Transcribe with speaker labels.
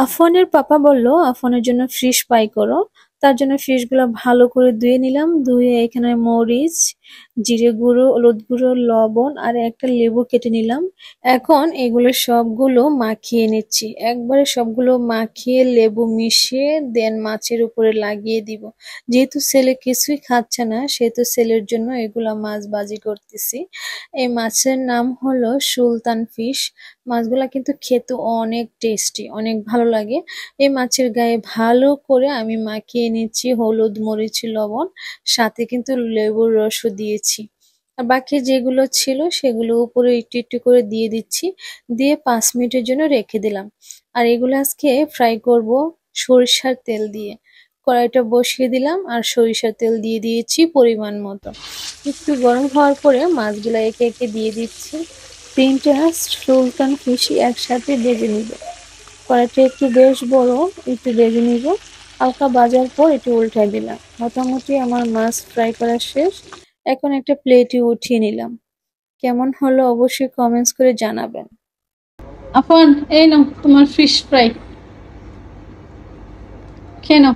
Speaker 1: আফনের পাপা বলল আফনের জন্য fish fry করো। তার জন্য ফিশগুলো ভালো করে ধুয়ে নিলাম। ধুয়ে এখানে মরিচ, জিরে গুঁড়ো, হলুদ গুঁড়ো, লবণ আর একটা লেবু কেটে নিলাম। এখন এগুলো সবগুলো মাখিয়ে নিচ্ছি। একবারে সবগুলো মাখিয়ে লেবু মিশিয়ে দেন মাছের উপরে লাগিয়ে দিব। যেহেতু ছেলে কিছুই খাচ্ছে না সেহেতু ছেলের জন্য এগুলা মাছ ভাজি করতেছি। এই মাছের নাম হলো সুলতান ফিশ। মাছগুলা কিন্তু খেতে অনেক টেস্টি, অনেক ভালো লাগে। এই মাছের গায়ে ভালো করে আমি মাখিয়ে নিচ্ছি হলুদ, মরিচ, লবণ, সাথে কিন্তু লেবুর রসও দিয়েছি। আর বাকি যেগুলো ছিল সেগুলো উপরে একটু একটু করে দিয়ে দিচ্ছি। দিয়ে 5 মিনিটের জন্য রেখে দিলাম। আর এগুলো আজকে ফ্রাই করব সরিষার তেল দিয়ে। কড়াইটা বসিয়ে দিলাম আর সরিষার তেল দিয়ে দিয়েছি পরিমাণ মতো। একটু গরম হওয়ার পরে মাছগুলো একে একে দিয়ে দিচ্ছি। 3টে সুলতান ফিশই একসাথে ভেজে নিব। কড়াইটা একটু বেশ বড়, একটু ভেজে নিব। হালকা ভাজার পর একটু উল্টায় দিলাম। মোটামুটি আমার মাছ ফ্রাই করা শেষ। এখন একটা প্লেটে উঠিয়ে নিলাম। কেমন হলো অবশ্যই কমেন্টস করে জানাবেন।
Speaker 2: আফান, এই নাও তোমার ফিশ ফ্রাই, খেয়ে নাও।